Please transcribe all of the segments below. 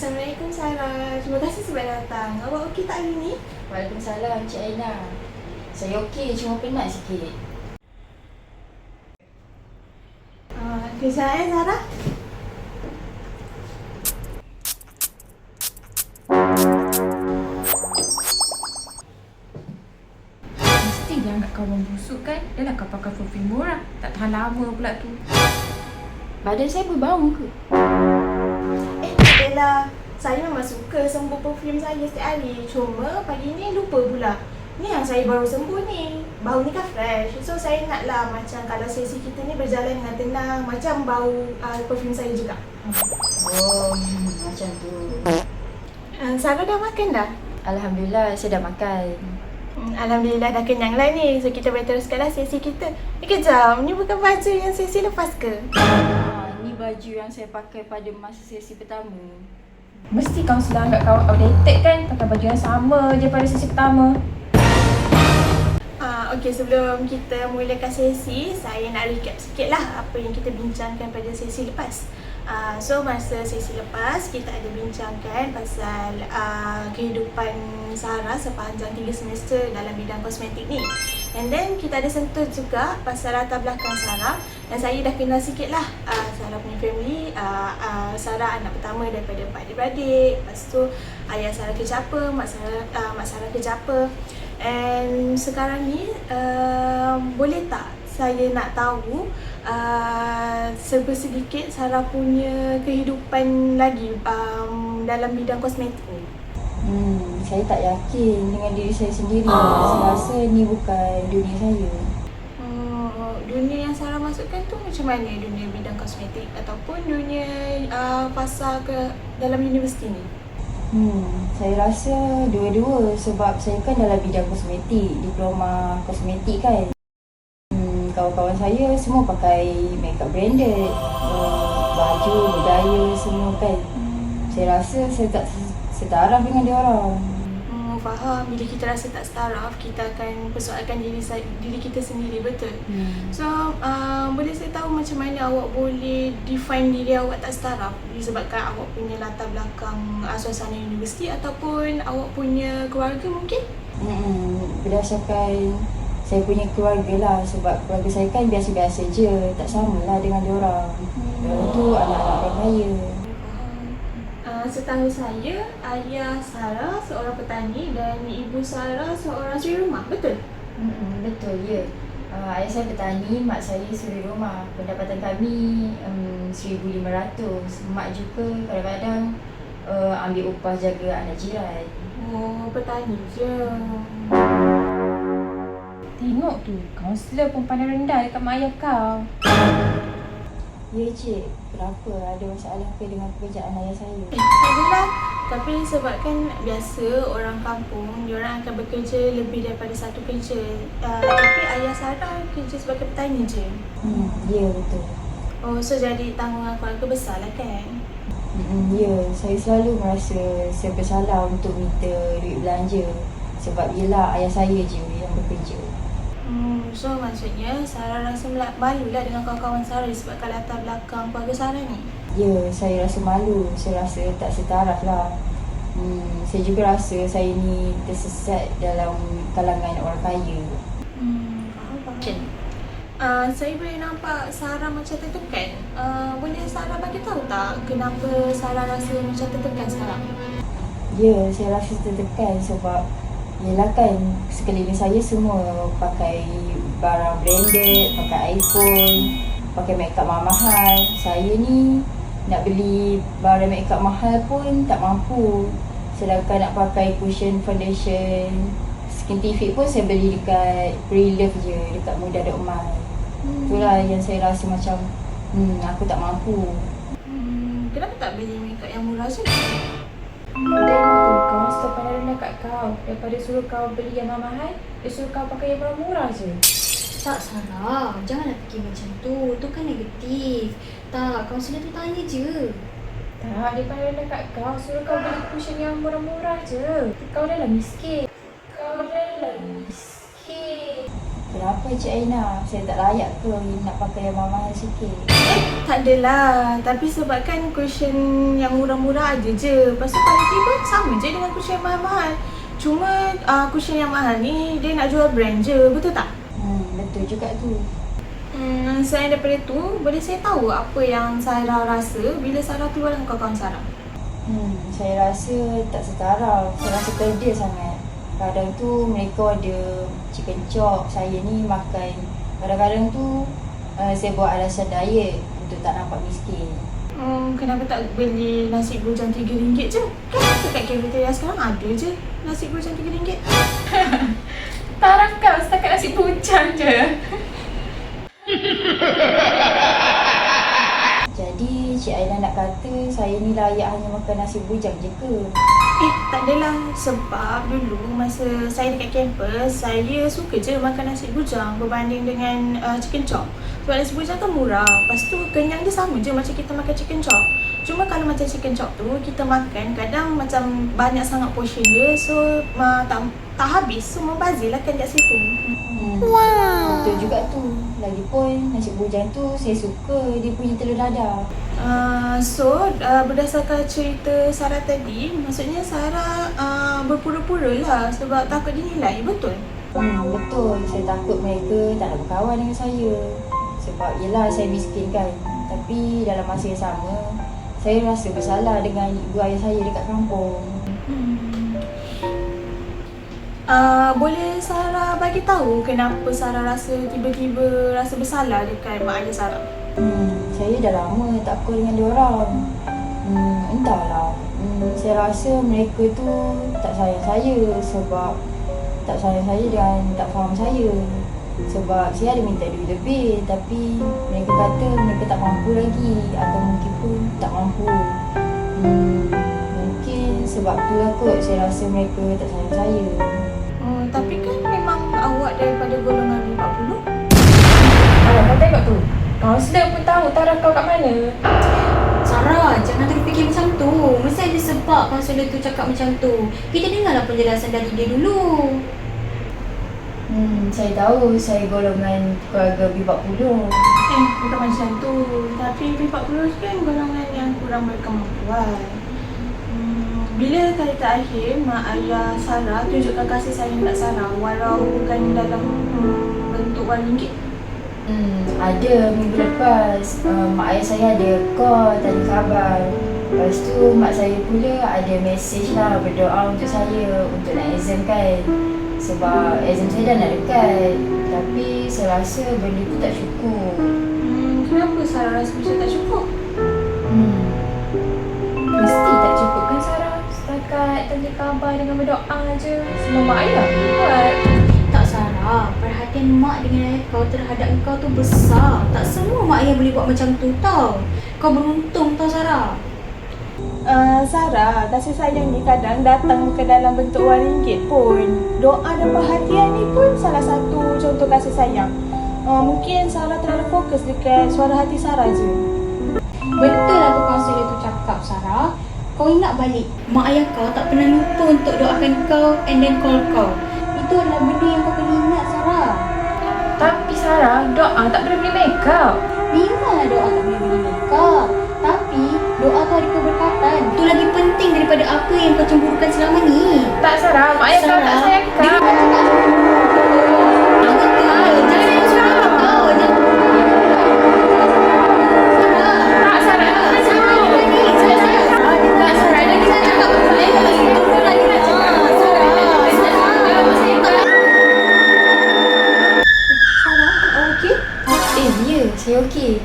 Assalamualaikum Sarah. Terima kasih sebab datang. Awak okey tak hari ni? Waalaikumsalam Cik Aina. Saya okey, cuma penat sikit. Kejap Sarah. Mesti dia anggap kawan busuk kan? Dah lah kau pakai perfume murah. Tak tahan lama pula tu. Badan saya berbau ke? Tak adalah. Saya memang suka sembuh perfume saya setiap hari. Cuma pagi ni lupa pula. Ni yang saya baru sembuh ni. Bau ni kan fresh. So saya naklah macam kalau sesi kita ni berjalan dengan tenang. Macam bau perfume saya juga. Oh, macam tu. Sarah dah makan dah? Alhamdulillah, saya dah makan. Alhamdulillah dah kenyang lah ni. So kita boleh teruskanlah sesi kita. Kejap, ni bukan baju yang sesi lepas ke? Ni baju yang saya pakai pada masa sesi pertama. Mesti kaunselor anggap kau outdated kan? Pakai baju yang sama je pada sesi pertama. Okey, sebelum kita mulakan sesi, saya nak recap sikit lah apa yang kita bincangkan pada sesi lepas. So masa sesi lepas, kita ada bincangkan pasal kehidupan Sarah sepanjang 3 semester dalam bidang kosmetik ni. And then kita ada sentuh juga pasal latar belakang Sarah. Dan saya dah kenal sikit lah Sarah punya family. Sarah anak pertama daripada 4 adik-beradik. Lepas tu ayah Sarah kerja apa, mak Sarah kerja apa. And sekarang ni boleh tak saya nak tahu sedikit Sarah punya kehidupan lagi dalam bidang kosmetik ni? Saya tak yakin dengan diri saya sendiri. Saya rasa ni bukan dunia saya. Dunia yang Sarah masukkan tu macam mana? Dunia bidang kosmetik ataupun dunia pasar ke dalam universiti ni? Saya rasa dua-dua sebab saya kan dalam bidang kosmetik, diploma kosmetik kan. Kawan-kawan saya semua pakai makeup branded, baju, bergaya semua kan. Saya rasa saya tak setaraf dengan dia orang. Faham. Bila kita rasa tak setaraf, kita akan persoalkan diri kita sendiri, betul? So, boleh saya tahu macam mana awak boleh define diri awak tak setaraf? Disebabkan awak punya latar belakang suasana universiti ataupun awak punya keluarga mungkin? Berdasarkan saya punya keluarga lah, sebab keluarga saya kan biasa-biasa je, tak samalah dengan dia orang. Diorang tu anak-anak orang kaya. Setahu saya, ayah Sarah seorang petani dan ibu Sarah seorang suri rumah, betul? Betul, ya. Ayah saya petani, mak saya suri rumah. Pendapatan kami RM1,500. Mak juga kadang-kadang ambil upah jaga anak jiran. Oh, petani je. Tengok tu, kaunselor pun pandang rendah dekat mak ayah kau. Ya cik, kenapa? Ada masalah ke dengan pekerjaan ayah saya? Adalah. Tapi sebabkan biasa orang kampung, diorang akan bekerja lebih daripada satu kerja. Tapi ayah Sarah kerja sebagai petani je. Ya betul. Oh, so jadi tanggungan keluarga besar lah kan? Ya, saya selalu merasa saya bersalah untuk minta duit belanja. Sebab yelah ayah saya je yang bekerja. So maksudnya Sarah rasa malu lah dengan kawan-kawan Sarah disebabkan latar belakang keluarga Sarah ni? Ya, saya rasa malu. Saya rasa tak setaraf lah. Saya juga rasa saya ni tersesat dalam kalangan orang kaya. Faham. Saya boleh nampak Sarah macam tertekan. Boleh Sarah bagi tahu tak kenapa Sarah rasa macam tertekan sekarang? Ya, saya rasa tertekan sebab yelah kan sekeliling saya semua pakai barang branded, pakai iPhone, pakai makeup mahal-mahal. Saya ni nak beli barang makeup mahal pun tak mampu. Sedangkan nak pakai cushion foundation Skintific pun saya beli dekat Pre-Love je, dekat Mudah.my. Itulah yang saya rasa macam aku tak mampu. Kenapa tak beli makeup yang murah je? Tengok tu, kaunselor pandang rendah kat kau. Daripada suruh kau beli yang mahal, dia suruh kau pakai yang murah je. Tak, Sarah. Janganlah fikir macam tu. Tu kan negatif. Tak, kaunselor tu tanya je. Tak, dia pandang rendah kat kau. Suruh kau beli cushion yang murah-murah je. Kau dah lah miskin. kenapa Cik Aina? Saya tak layak ke nak pakai yang mahal sikit? Tak adalah. Tapi sebab kan cushion yang murah-murah ada je. Lepas tu quality pun sama je dengan cushion yang mahal-mahal. Cuma cushion yang mahal ni dia nak jual brand je. Betul tak? Betul juga tu. Selain daripada tu, boleh saya tahu apa yang Sarah rasa bila Sarah keluar dengan kawan-kawan Sarah? Saya rasa tak setara. Saya rasa kerja sangat. Kadang tu mereka ada chicken chop, saya ni makan. Kadang-kadang tu saya buat alasan diet untuk tak nampak miskin. Kenapa tak beli nasi bujang RM3 je? Kan dekat cafeteria sekarang ada je nasi bujang RM3. Taraf kau setakat nasi bujang je. Jadi Cik Aina nak kata saya ni layak hanya makan nasi bujang je ke? Tak adalah. Sebab dulu masa saya dekat kampus, saya suka je makan nasi bujang berbanding dengan chicken chop. Sebab nasi bujang kan murah. Lepas tu kenyang dia sama je macam kita makan chicken chop. Cuma kalau macam chicken chop tu, kita makan kadang macam banyak sangat portion dia. So tak habis. So membazir lah kan kat situ. Betul juga tu. Lagipun nasi bujang tu saya suka dia punya telur dadah. Berdasarkan cerita Sarah tadi, maksudnya Sarah berpura-pura lah sebab takut dinilai, betul? Betul. Saya takut mereka tak nak berkawan dengan saya. Sebab yelah saya miskin kan. Tapi dalam masa yang sama, saya rasa bersalah dengan ibu ayah saya dekat kampung. Boleh Sarah bagi tahu kenapa Sarah rasa tiba-tiba rasa bersalah dekat mak ayah Sarah? Saya dah lama tak berkawan dengan diorang. Entahlah. Saya rasa mereka tu tak sayang saya sebab tak sayang saya dan tak faham saya. Sebab saya ada minta duit lebih tapi mereka kata mereka tak mampu lagi atau mungkin pun tak mampu. Mungkin sebab tu lah kot saya rasa mereka tak sayang saya. Tapi kan memang awak daripada golongan 40. Kau tengok tu. Kaunselor pun tahu taraf kau kat mana. Sarah, jangan terfikir macam tu. Mesti ada sebab kaunselor tu cakap macam tu. Kita dengarlah penjelasan dari dia dulu. Saya tahu saya golongan keluarga B40. Bukan macam tu. Tapi B40 kan golongan yang kurang berkemampuan. Bila kali terakhir mak ayah Sarah tunjukkan kasih sayang kat Sarah walau bukan dalam bentuk wang ringgit? Ada minggu lepas mak ayah saya ada call tanya khabar. Lepas tu mak saya pula ada mesej lah berdoa untuk saya untuk nak exam kan. Sebab exam saya dah nak dekat. Tapi saya rasa benda tu tak cukup. Kenapa Sarah rasa macam tak cukup? Mesti tak cukup kan Sarah? Setakat tanya khabar dengan berdoa je. Semua mak ayah buat. Tak Sarah, perhatian mak dengan ayah kau terhadap kau tu besar. Tak semua mak ayah boleh buat macam tu tau. Kau beruntung tau Sarah. Sarah, kasih sayang ni kadang datang bukan dalam bentuk wang ringgit pun. Doa dan perhatian ni pun salah satu contoh kasih sayang. Mungkin Sarah terlalu fokus dekat suara hati Sarah je. Betul apa kaunselor tu cakap Sarah. Kau ingat balik, mak ayah kau tak pernah lupa untuk doakan kau and then call kau. Itu adalah benda yang kau kena ingat Sarah. Tapi Sarah, doa tak boleh beli make up. Memanglah doa tak boleh beli makeup. Tapi doa tu ada keberkatan. Itu lagi penting daripada apa yang kau cemburukan selama ni. Tak Sarah, mak ayah kau tak sayang kau. Saya okey.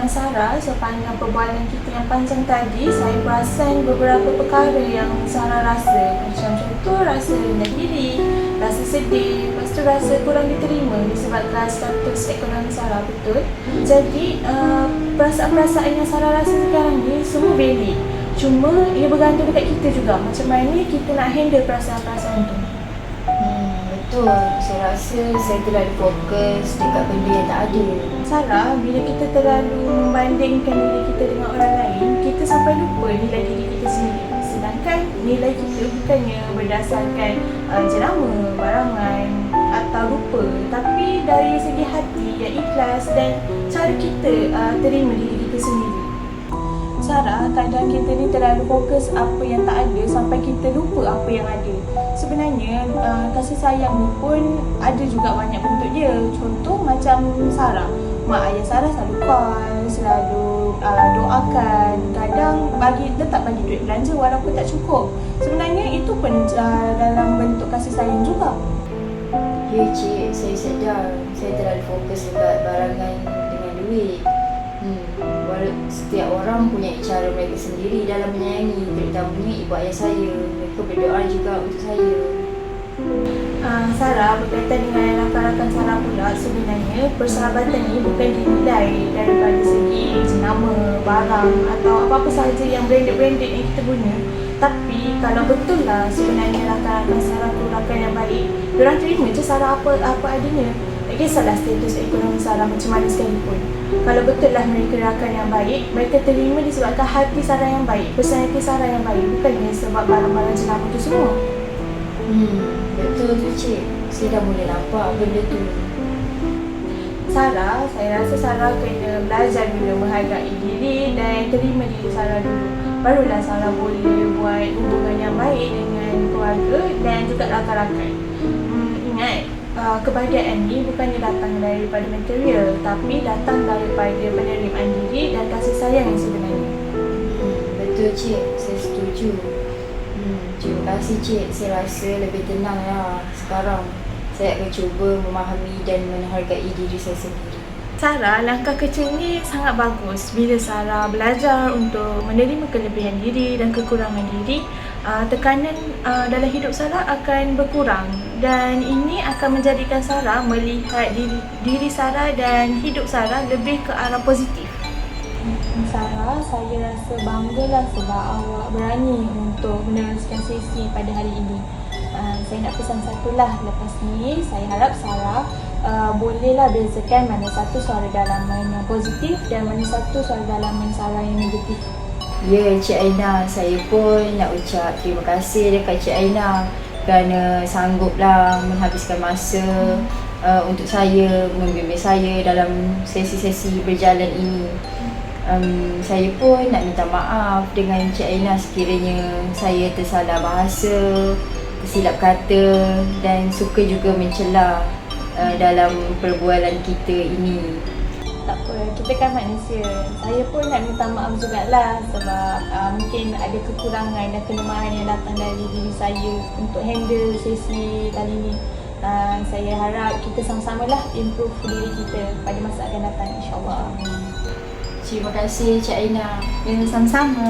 Sarah, sepanjang perbualan kita yang panjang tadi, saya perasan beberapa perkara yang Sarah rasa. Macam contoh, rasa rendah diri, rasa sedih, lepas tu rasa kurang diterima disebabkan status ekonomi Sarah, betul? Jadi, perasaan-perasaan yang Sarah rasa sekarang ni semua valid. Cuma, ia bergantung dekat kita juga. Macam mana kita nak handle perasaan-perasaan tu. Betul. Saya rasa saya terlalu fokus dekat benda yang tak ada. Sarah, bila kita terlalu membandingkan diri kita dengan orang lain, kita sampai lupa nilai diri kita sendiri. Sedangkan nilai kita bukannya berdasarkan jenama, barangan atau rupa, tapi dari segi hati yang ikhlas dan cara kita terima diri kita sendiri. Sarah, kadang kita ni terlalu fokus apa yang tak ada sampai kita lupa apa yang ada. Sebenarnya kasih sayang ni pun ada juga banyak bentuk dia. Contoh macam Sarah, mak ayah Sarah selalu call, selalu doakan, kadang tetap bagi duit belanja walaupun tak cukup. Sebenarnya itu pun dalam bentuk kasih sayang juga. Ya cik, saya sedar saya terlalu fokus dekat barangan dengan duit. Setiap orang punya cara mereka sendiri dalam menyayangi, terutamanya ibu ayah saya. Mereka berdoa juga untuk saya. Sarah, berkaitan dengan rakan-rakan Sarah pula, sebenarnya persahabatan ni bukan dinilai daripada segi jenama, barang atau apa-apa sahaja yang branded-branded yang kita guna. Tapi kalau betul lah sebenarnya rakan-rakan Sarah tu rakan yang baik, diorang terima je Sarah apa adanya. Tak kisahlah status ekonomi Sarah macam mana sekalipun. Kalau betul lah mereka rakan yang baik, mereka terima disebabkan hati Sarah yang baik, personality Sarah yang baik, bukannya sebab barang-barang jenama tu semua. Betul tu cik. Saya dah mula nampak benda tu. Sarah, saya rasa Sarah kena belajar dulu menghargai diri dan terima diri Sarah dulu. Barulah Sarah boleh buat hubungan yang baik dengan keluarga dan juga rakan-rakan. Ingat, kebahagiaan ni bukannya datang daripada material, tapi datang daripada penerimaan diri dan kasih sayang yang sebenarnya. Betul cik, saya setuju. Terima kasih cik, saya rasa lebih tenang lah sekarang. Saya akan cuba memahami dan menghargai diri saya sendiri. Sarah, langkah kecil ni sangat bagus. Bila Sarah belajar untuk menerima kelebihan diri dan kekurangan diri, tekanan dalam hidup Sarah akan berkurang dan ini akan menjadikan Sarah melihat diri Sarah dan hidup Sarah lebih ke arah positif. Sarah, saya rasa banggalah sebab awak berani untuk meneruskan sesi pada hari ini. Saya nak pesan satulah lepas ni, saya harap Sarah bolehlah bezakan mana satu suara dalaman yang positif dan mana satu suara dalaman Sarah yang negatif. Ya Cik Aina, saya pun nak ucap terima kasih dekat Cik Aina kerana sangguplah menghabiskan masa untuk saya, membimbing saya dalam sesi-sesi berjalan ini. Saya pun nak minta maaf dengan Cik Aina sekiranya saya tersalah bahasa, tersilap kata dan suka juga mencela dalam perbualan kita ini. Tak apa, kita kan manusia. Saya pun nak minta maaf jugalah sebab mungkin ada kekurangan dan kelemahan yang datang dari diri saya untuk handle sesi kali ini. Saya harap kita sama-samalah improve diri kita pada masa akan datang, insyaAllah. Terima kasih Cik Aina. Ya, sama-sama.